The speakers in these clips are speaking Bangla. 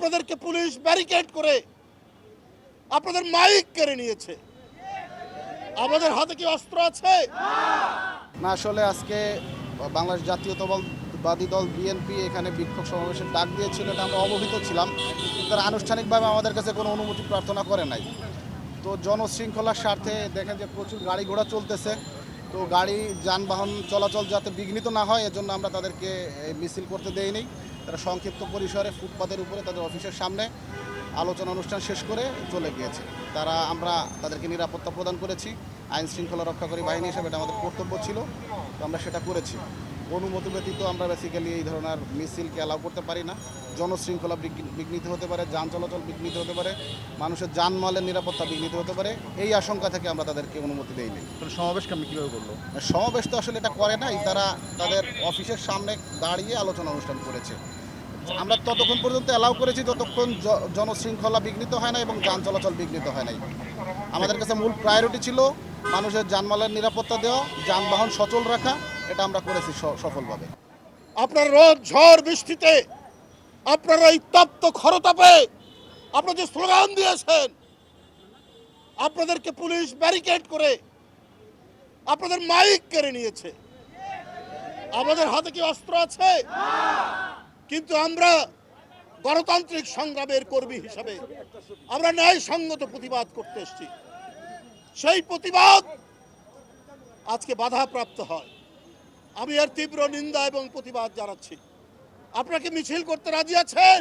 আপনাদেরকে পুলিশ ব্যারিকেড করে আপনাদের মাইক কেড়ে নিয়েছে। আমাদের হাতে কি অস্ত্র আছে? না, আসলে আজকে বাংলাদেশ জাতীয়তাবাদী দল বিএনপি এখানে বিক্ষোভ সমাবেশের ডাক দিয়েছিল, এটা আমরা অবহিত ছিলাম। তারা আনুষ্ঠানিকভাবে আমাদের কাছে কোনো অনুমতি প্রার্থনা করে নাই। তো জনশৃঙ্খলার স্বার্থে দেখেন যে প্রচুর গাড়ি ঘোড়া চলতেছে, তো গাড়ি যানবাহন চলাচল যাতে বিঘ্নিত না হয় এজন্য আমরা তাদেরকে মিছিল করতে দেইনি। তারা সংক্ষিপ্ত পরিসরে ফুটপাতের উপরে তাদের অফিসের সামনে আলোচনা অনুষ্ঠান শেষ করে চলে গিয়েছে। আমরা তাদেরকে নিরাপত্তা প্রদান করেছি। আইন শৃঙ্খলা রক্ষাকারী বাহিনী হিসেবে এটা আমাদের কর্তব্য ছিল, তো আমরা সেটা করেছি। অনুমতি ব্যতীত আমরা বেসিক্যালি এই ধরনের মিছিলকে অ্যালাউ করতে পারি না। জনশৃঙ্খলা বিঘ্নিত হতে পারে, যান চলাচল বিঘ্নিত হতে পারে, মানুষের জানমালের নিরাপত্তা বিঘ্নিত হতে পারে, এই আশঙ্কা থেকে আমরা তাদেরকে অনুমতি দেইনি। সমাবেশকে আমি কীভাবে করলো? সমাবেশ তো আসলে এটা করে নাই, তারা তাদের অফিসের সামনে দাঁড়িয়ে আলোচনা অনুষ্ঠান করেছে। আমরা ততক্ষণ পর্যন্ত অ্যালাউ করেছি যতক্ষণ জনশৃঙ্খলা বিঘ্নিত হয় না এবং যান চলাচল বিঘ্নিত হয় নাই। আমাদের কাছে মূল প্রায়োরিটি ছিল মানুষের জানমালের নিরাপত্তা দেওয়া, যানবাহন সচল রাখা, এটা আমরা করেছি সফলভাবে। আপনার রোদ ঝড় বৃষ্টিতে আপনারা এই তপ্ত খরতাপে আপনারা যে স্লোগান দিয়েছেন, আপনাদেরকে পুলিশ ব্যারিকেড করে আপনাদের মাইক কেড়ে নিয়েছে। আমাদের হাতে কি অস্ত্র আছে? কিন্তু আমরা গণতান্ত্রিক সংগ্রামের কর্মী হিসাবে আমরা ন্যায়সঙ্গত প্রতিবাদ করতে এসেছি। সেই প্রতিবাদ আজকে বাধাপ্রাপ্ত হয়। আমি এর তীব্র নিন্দা এবং প্রতিবাদ জানাচ্ছি। আপনাকে মিছিল করতে রাজি আছেন?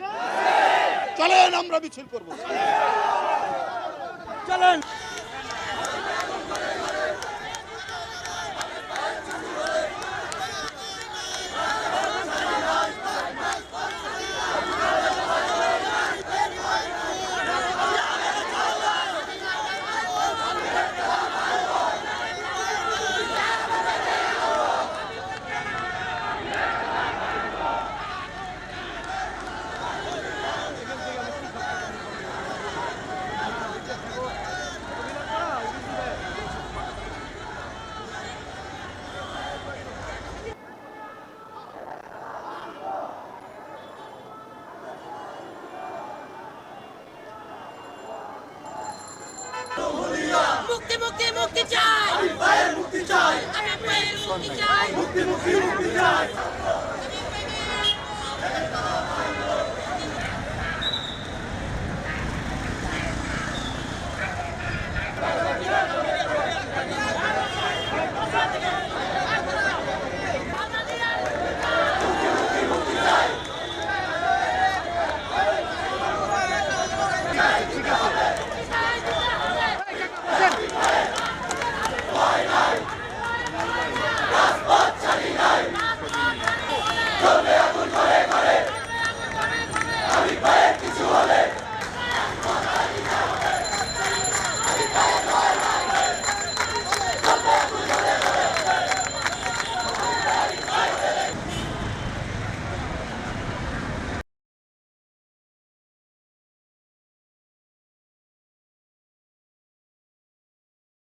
চলেন আমরা মিছিল করব। চলেন। মুক্তি মুক্তি মুক্তি চাই, মুক্তি চাই, মুক্তি চাই।